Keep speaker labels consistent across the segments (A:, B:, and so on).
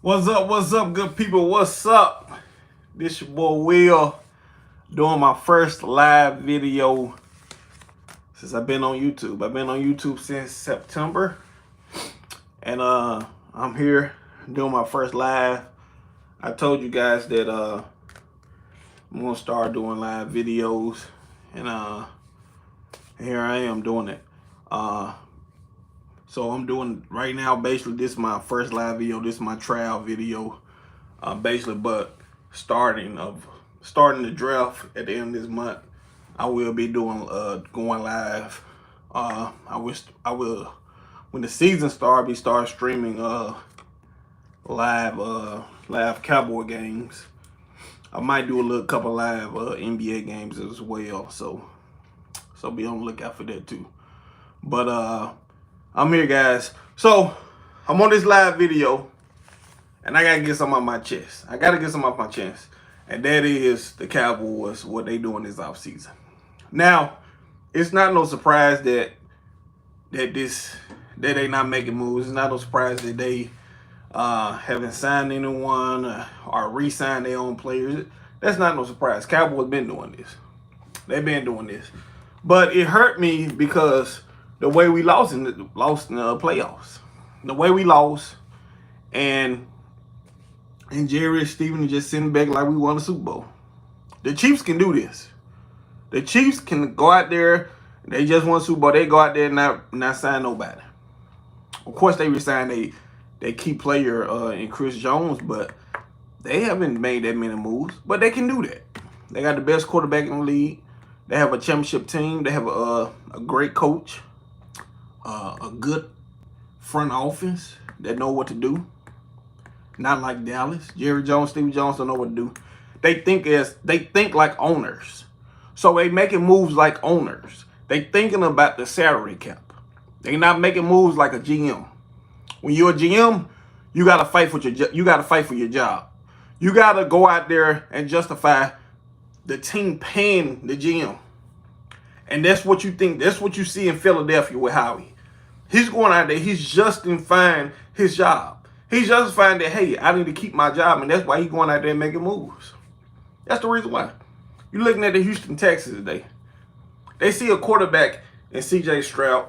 A: What's up, good people? What's up? This your boy Will doing my first live video since I've been on YouTube. I've been on YouTube since September, and I'm here doing my first live. I told you guys that I'm gonna start doing live videos, and here I am doing it. So I'm doing right now. Basically, this is my first live video. This is my trial video, basically. But starting the draft at the end of this month, I will be doing going live. I will when the season starts, start streaming live Cowboy games. I might do a couple live NBA games as well. So be on the lookout for that too. But I'm here, guys. So I'm on this live video, and I gotta get some off my chest. And that is the Cowboys, what they doing this offseason. Now, it's not no surprise that they not making moves. It's not no surprise that they haven't signed anyone or re-signed their own players. That's not no surprise. Cowboys been doing this. They've been doing this. But it hurt me because the way we lost in the playoffs, the way we lost, and Jerry and Steven just sitting back like we won a Super Bowl. The Chiefs can do this. The Chiefs can go out there. They just won a Super Bowl. They go out there and not sign nobody. Of course, they resigned they key player in Chris Jones, but they haven't made that many moves. But they can do that. They got the best quarterback in the league. They have a championship team. They have a great coach. A good front office that know what to do. Not like Dallas. Jerry Jones, Steve Jones don't know what to do. They think like owners. So they making moves like owners. They thinking about the salary cap. They not making moves like a GM. When you're a GM, you gotta fight for your job. You gotta go out there and justify the team paying the GM. And that's what you think. That's what you see in Philadelphia with Howie. He's going out there. He's justifying his job. He's justifying that, hey, I need to keep my job, and that's why he's going out there and making moves. That's the reason why. You're looking at the Houston Texans today. They see a quarterback in C.J. Stroud,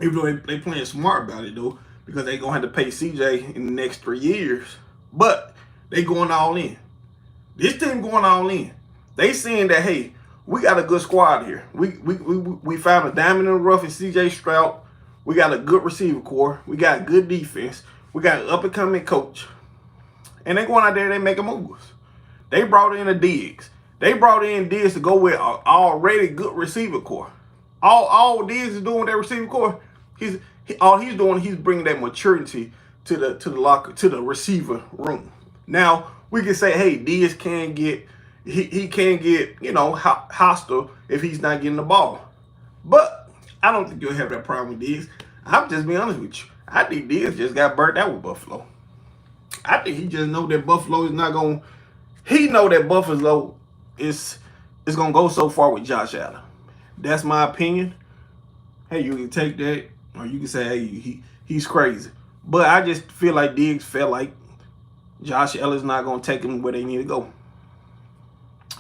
A: even though they playing smart about it, though, because they're going to have to pay C.J. in the next 3 years. But they going all in. This team going all in. They saying that, hey, we got a good squad here. We found a diamond in the rough in C.J. Stroud. We got a good receiver core. We got good defense. We got an up-and-coming coach. And they going out there, they making moves. They brought in a Diggs. They brought in Diggs to go with an already good receiver core. All Diggs is doing with that receiver core, he's bringing that maturity to the receiver room. Now, we can say, hey, Diggs can get, he can get, hostile if he's not getting the ball. But I don't think you'll have that problem with Diggs. I'm just being honest with you. I think Diggs just got burnt out with Buffalo. I think he just know that Buffalo is not going. He know that Buffalo is going to go so far with Josh Allen. That's my opinion. Hey, you can take that, or you can say, hey, he's crazy. But I just feel like Diggs felt like Josh Allen's not going to take him where they need to go.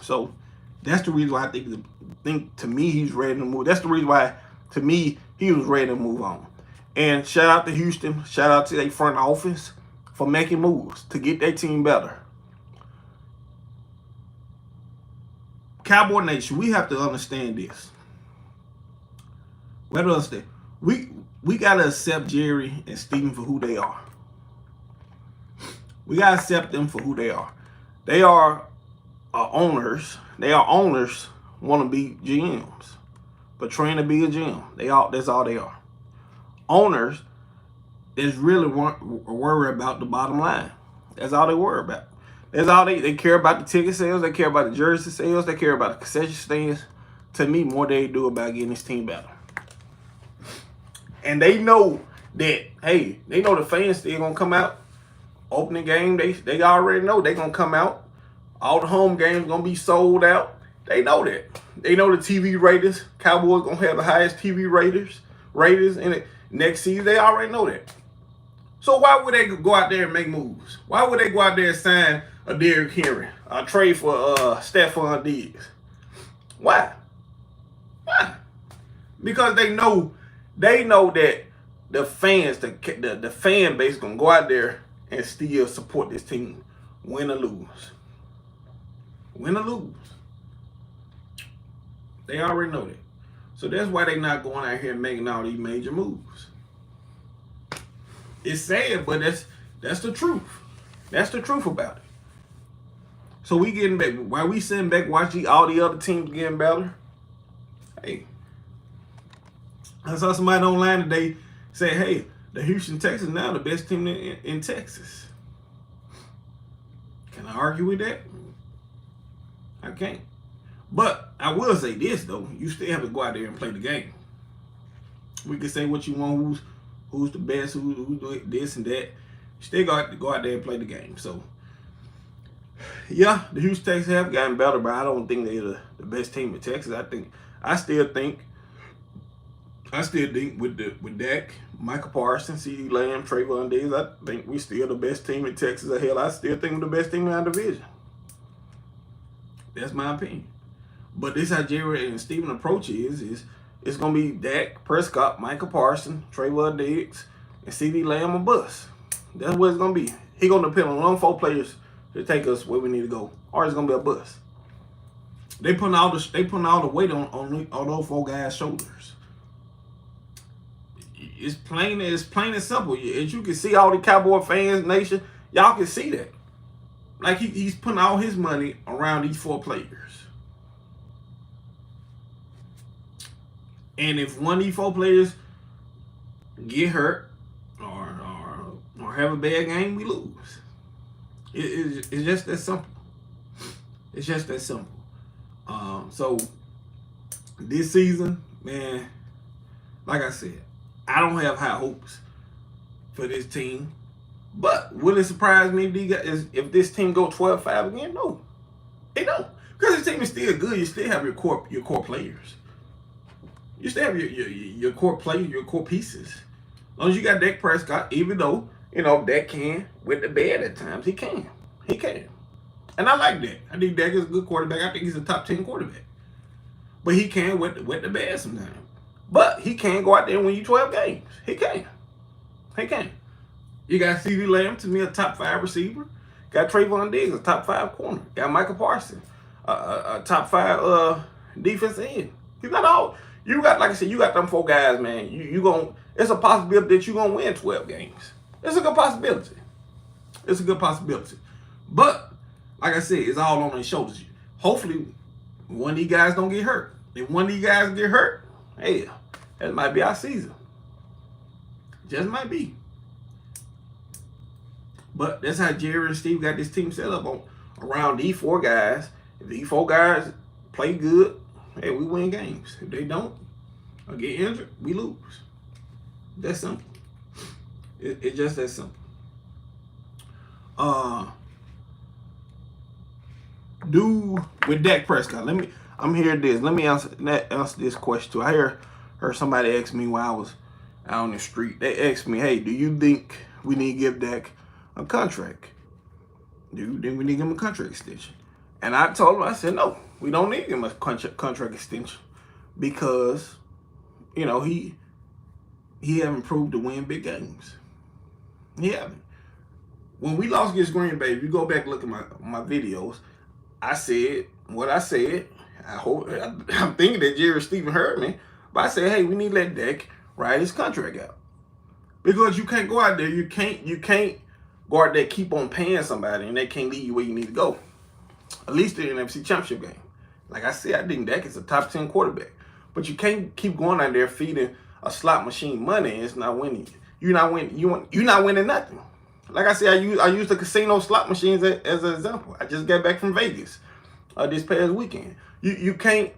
A: So that's the reason why I think to me he's ready to move. That's the reason why to me he was ready to move on. And shout out to Houston. Shout out to their front office for making moves to get their team better. Cowboy Nation, we have to understand this. We have to understand. We got to accept Jerry and Steven for who they are. We got to accept them for who they are. They are owners. They are owners want to be GMs, but train to be a GM. That's all they are. Owners is really worried about the bottom line. That's all they worry about. That's all they care about, the ticket sales. They care about the jersey sales. They care about the concession stands. To me, more they do about getting this team better. And they know that, hey, they know the fans still gonna come out. Opening game, they already know they gonna come out. All the home games gonna be sold out. They know that. They know the TV ratings. Cowboys gonna have the highest TV ratings in it next season. They already know that. So why would they go out there and make moves? Why would they go out there and sign a Derrick Henry, a trade for Stephon Diggs? Why? Why? Because they know that the fans, the fan base gonna go out there and still support this team, win or lose. Win or lose. They already know that. So that's why they not going out here and making all these major moves. It's sad, but that's the truth. That's the truth about it. So we getting back, while we sitting back watching all the other teams getting better, hey, I saw somebody online today say, hey, the Houston Texans now the best team in Texas. Can I argue with that? I can't. But I will say this, though. You still have to go out there and play the game. We can say what you want, who's the best, who's doing this and that. You still got to go out there and play the game. So, yeah, the Houston Texans have gotten better, but I don't think they're the best team in Texas. I still think with Dak, Michael Parsons, CeeDee Lamb, Trayvon Diggs, I think we still the best team in Texas. Hell, I still think we're the best team in our division. That's my opinion. But this how Jerry and Steven approach is it's gonna be Dak Prescott, Michael Parsons, Trayvon Diggs, and CeeDee Lamb or bust. That's what it's gonna be. He gonna depend on one 4 players to take us where we need to go, or it's gonna be a bust. They putting all the weight on those 4 guys' shoulders. It's plain and simple. As you can see, all the Cowboy fans, nation, y'all can see that. Like he's putting all his money around these 4 players. And if one of these 4 players get hurt or have a bad game, we lose. It's just that simple. It's just that simple. So this season, man, like I said, I don't have high hopes for this team. But will it surprise me if this team go 12-5 again? No, it don't. Because this team is still good. You still have your core players. You still have your core players, your core pieces. As long as you got Dak Prescott, even though, Dak can with the bad at times. He can. And I like Dak. I think Dak is a good quarterback. I think he's a top 10 quarterback. But he can with the bad sometimes. But he can go out there and win you 12 games. He can. You got CeeDee Lamb, to me, a top 5 receiver. Got Trayvon Diggs, a top 5 corner. Got Michael Parsons, a top 5 defensive end. You got, like I said, you got them 4 guys, man. It's a possibility that you're going to win 12 games. It's a good possibility. But, like I said, it's all on their shoulders. Hopefully, one of these guys don't get hurt. If one of these guys get hurt, hey, that might be our season. Just might be. But that's how Jerry and Steve got this team set up around these 4 guys. If these 4 guys play good, hey, we win games. If they don't or get injured, we lose. That's simple. It's just that simple. With Dak Prescott, I'm hearing this. Let me answer this question too. I heard somebody ask me while I was out on the street. They asked me, hey, do you think we need to give Dak a contract? Do you think we need to give him a contract extension? And I told him, I said, no, we don't need to give him a contract extension because, he haven't proved to win big games. He haven't. When we lost against Green Bay, if you go back and look at my videos, I said what I said. I'm thinking that Jerry Stephen heard me, but I said, hey, we need to let Dak ride his contract out. Because you can't go out there, you can't go out there, keep on paying somebody, and they can't lead you where you need to go. At least in the NFC Championship game. Like I said, I think Dak is a top 10 quarterback. But you can't keep going out there feeding a slot machine money and it's not winning. You're not winning nothing. Like I said, I use the casino slot machines as an example. I just got back from Vegas this past weekend. You can't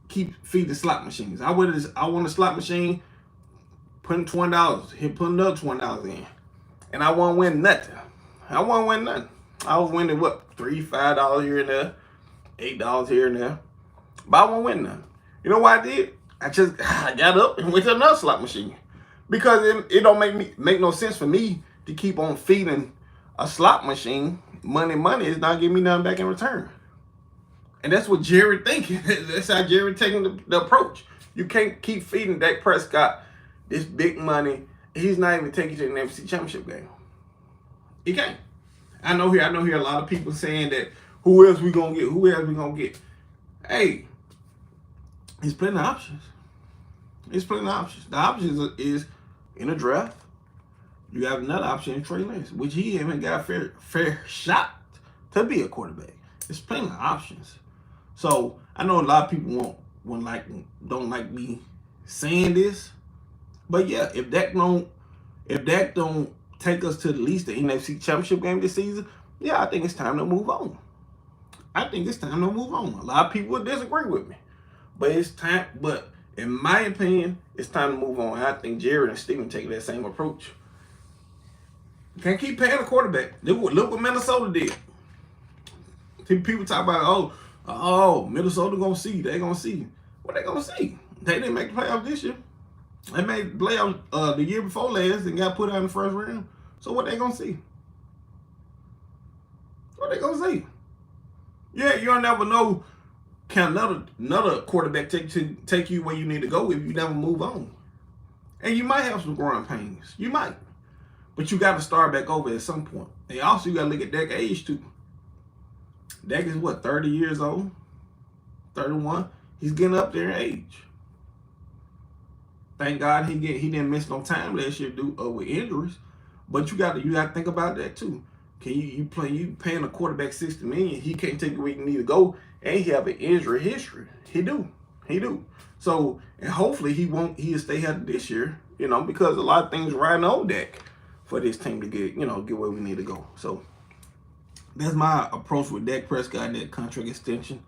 A: keep feeding slot machines. I want a slot machine, putting $20, putting another $20 in, and I won't win nothing. I was winning what, $3, $5 here and there, $8 here and there, but I won't win nothing. You know what I did? I got up and went to another slot machine Because it don't make no sense for me to keep on feeding a slot machine money is not giving me nothing back in return. And that's what Jerry thinking. That's how Jerry taking the approach. You can't keep feeding Dak Prescott this big money. He's not even taking you to the NFC Championship game. He can't. I know here a lot of people saying that who else we gonna get? Who else we gonna get? Hey, there's plenty of options. There's plenty of options. The options is in a draft. You have another option in Trey Lance, which he haven't got a fair shot to be a quarterback. There's plenty of options. So I know a lot of people don't like me saying this, but yeah, if Dak don't take us to at least the NFC Championship game this season, yeah, I think it's time to move on. A lot of people would disagree with me, but it's time. But in my opinion, it's time to move on. I think Jerry and Steven take that same approach. You can't keep paying a quarterback. Look what Minnesota did. People talk about, Minnesota gonna see. They gonna see. What they gonna see? They didn't make the playoffs this year. They made the playoffs the year before last and got put out in the first round. So what they gonna see? What they gonna see? Yeah, you'll never know. Can another quarterback take you where you need to go if you never move on? And you might have some growing pains. You might. But you got to start back over at some point. And also, you got to look at Dak's age, too. Dak is, 30 years old? 31? He's getting up there in age. Thank God he didn't miss no time last year with injuries. But you got to think about that, too. Can you paying a quarterback $60 million, he can't take you where you need to go, and he have an injury history. He do. So, and hopefully he'll stay healthy this year, because a lot of things riding on Dak for this team to get where we need to go. So that's my approach with Dak Prescott and that contract extension.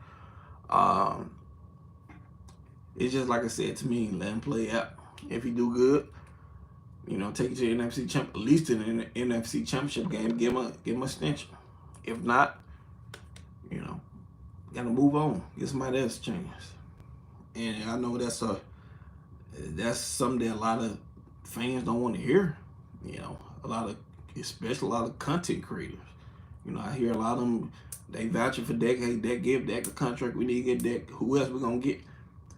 A: It's just like I said, to me, let him play out. If he do good, take it to the NFC champ, at least in the NFC Championship game, give him a extension. If not, gotta move on, get somebody else a chance. And I know that's something that a lot of fans don't want to hear. Especially a lot of content creators. I hear a lot of them, they vouching for Dak. Hey, Dak, give Dak a contract. We need to get Dak. Who else we gonna get?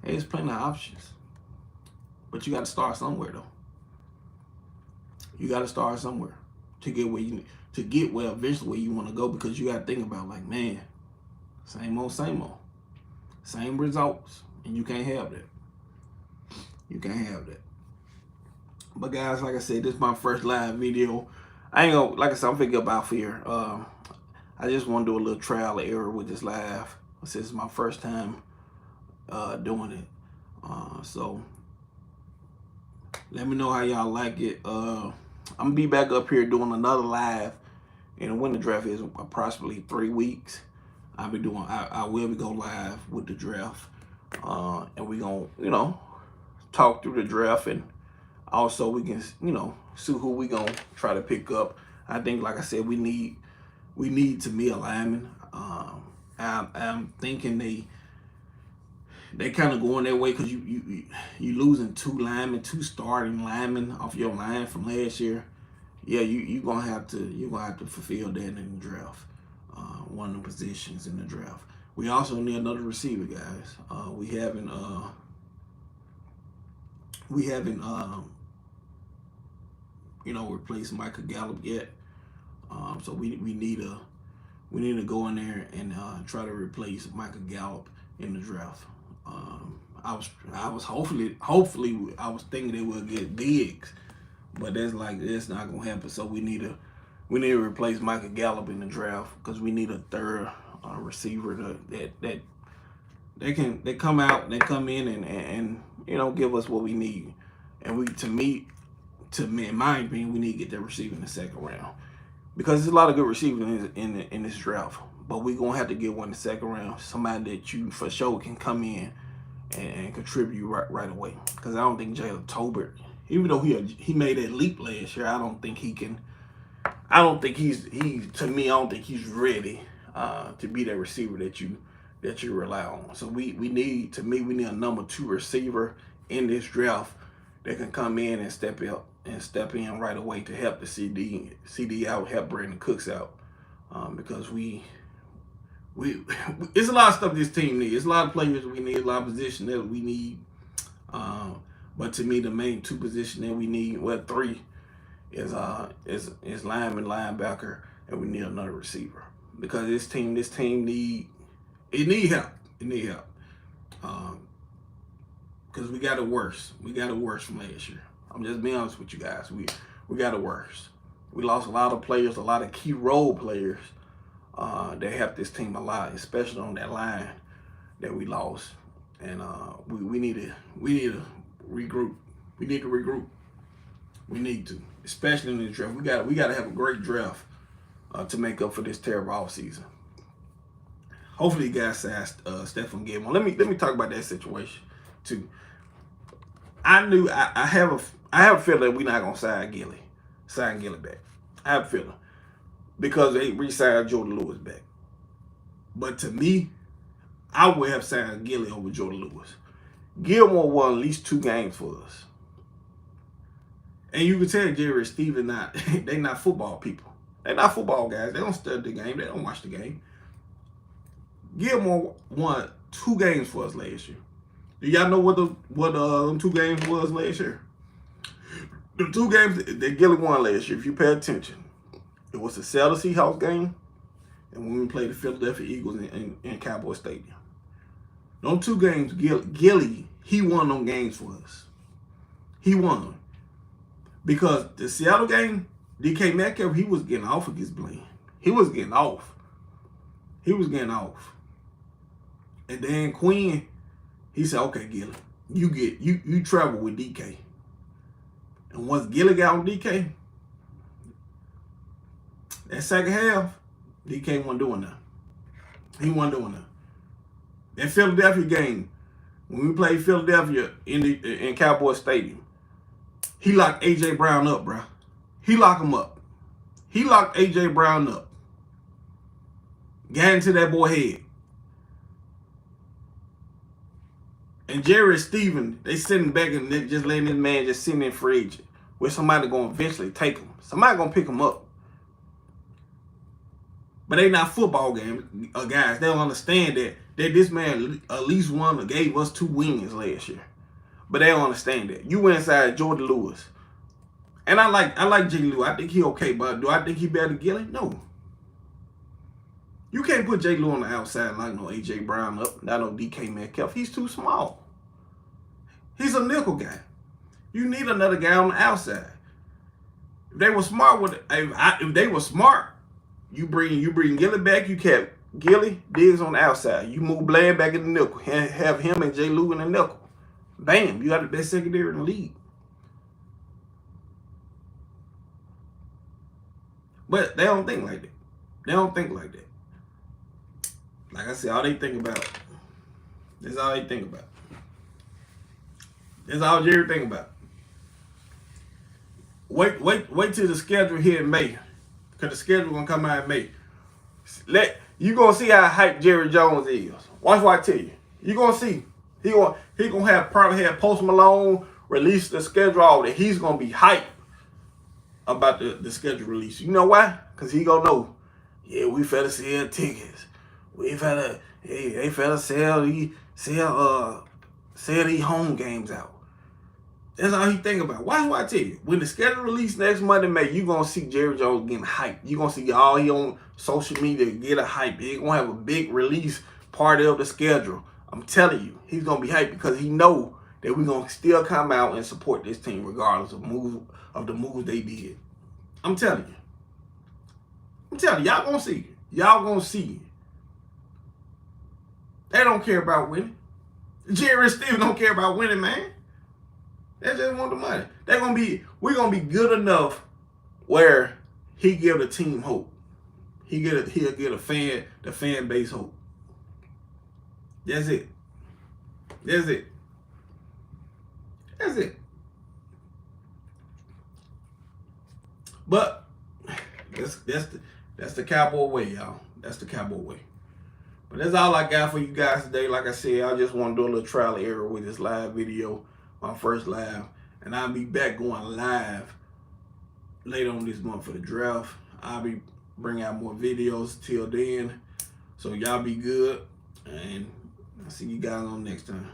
A: Hey, there's plenty of options. But you got to start somewhere, though. You got to start somewhere to get eventually where you want to go, because you got to think about, man, same old, same results, and you can't have that. But guys, like I said, this is my first live video. I ain't gonna, like I said, I'm finna get up here. I just want to do a little trial and error with this live. This is my first time doing it. So let me know how y'all like it. I'm gonna be back up here doing another live, and when the draft is approximately 3 weeks. I will be going live with the draft, and we gonna talk through the draft, and also we can see who we gonna try to pick up. I think, like I said, we need to be a lineman. I'm thinking they kind of going that way, because you losing two starting linemen off your line from last year. Yeah, you're gonna have to fulfill that in the draft. One of the positions in the draft. We also need another receiver, guys. We haven't replaced Michael Gallup yet. So we need to go in there and try to replace Michael Gallup in the draft. I was hopefully I was thinking they would get Diggs, but that's not gonna happen. So we need to replace Michael Gallup in the draft, because we need a third receiver that they come in and give us what we need. And to me, in my opinion, we need to get that receiver in the second round, because there's a lot of good receivers in this draft. But we're gonna have to get one in the second round, somebody that you for sure can come in and contribute right away. Because I don't think Jalen Tolbert, even though he made that leap last year, I don't think he's ready to be that receiver that you rely on. So we need a number 2 receiver in this draft. that can come in and step in right away to help the CD out, help Brandon Cooks out, because we it's a lot of stuff this team needs. It's a lot of players we need, a lot of positions that we need. But to me, the main two positions that we need, well, three, is lineman, linebacker, and we need another receiver, because this team need help. It need help. Because we got it worse. We got it worse from last year. I'm just being honest with you guys. We got it worse. We lost a lot of players, a lot of key role players that helped this team a lot, especially on that line that we lost. And we need to regroup. We need to regroup. We need to, especially in the draft. We got to have a great draft to make up for this terrible offseason. Hopefully, you guys signed Stephon Gilmore. Let me talk about that situation too. I have a feeling that we're not gonna sign Gilly back. I have a feeling, because they re-signed Jordan Lewis back. But to me, I would have signed Gilly over Jordan Lewis. Gilmore won at least 2 games for us. And you can tell Jerry and Steven they not football people. They're not football guys. They don't study the game. They don't watch the game. Gilmore won 2 games for us last year. Do y'all know what them 2 games was last year? The 2 games that Gilly won last year, if you pay attention, it was the Seattle Seahawks game and when we played the Philadelphia Eagles in Cowboys Stadium. Those 2 games, Gilly, he won them games for us. He won. Because the Seattle game, DK Metcalf, he was getting off against Blaine. He was getting off. And then Quinn, he said, okay, Gilly, you travel with DK. And once Gilly got on DK, that second half, DK wasn't doing that. He wasn't doing that. That Philadelphia game, when we played Philadelphia in Cowboys Stadium, he locked A.J. Brown up, bro. He locked him up. He locked A.J. Brown up. Got into that boy head. And Jerry and Steven, they sitting back and they just letting this man just sitting in free agent, where somebody going to eventually take him. Somebody going to pick him up. But they not football game guys. They don't understand that this man at least gave us 2 wins last year. But they don't understand that. You went inside Jordan Lewis. And I like J. Lewis. I think he okay, but do I think he better than Gilly? No. You can't put J. Lewis on the outside like no A.J. Brown up, not no DK Metcalf. He's too small. He's a nickel guy. You need another guy on the outside. If they were smart if they were smart, you bring Gilly back. You kept Gilly, Diggs on the outside. You move Bland back in the nickel. Have him and J. Lewis in the nickel. Bam, you got the best secondary in the league. But they don't think like that. They don't think like that. Like I said, all they think about. That's all they think about. That's all Jerry think about. Wait till the schedule here in May. Because the schedule gonna come out in May. You gonna see how hyped Jerry Jones is. Watch what I tell you. You gonna see. He gonna probably have Post Malone release the schedule all that. He's gonna be hyped about the schedule release. You know why? Because he gonna know. Yeah, we finna sell tickets. They finna sell these home games out. That's all he think about. Watch what I tell you. When the schedule release next Monday, May, you gonna see Jerry Jones getting hyped. You gonna see all he on social media get a hype. He gonna have a big release party of the schedule. I'm telling you, he's gonna be hyped because he know that we're gonna still come out and support this team regardless of the moves they did. I'm telling you, y'all gonna see it. Y'all gonna see it. They don't care about winning. Jerry and Steve don't care about winning, man. They just want the money. We're gonna be good enough where he give the team hope. He'll get the fan base hope. That's it. But that's the Cowboy way, y'all. That's the Cowboy way. But that's all I got for you guys today. Like I said, I just want to do a little trial and error with this live video, my first live. And I'll be back going live later on this month for the draft. I'll be bringing out more videos till then. So y'all be good, and I'll see you guys on next time.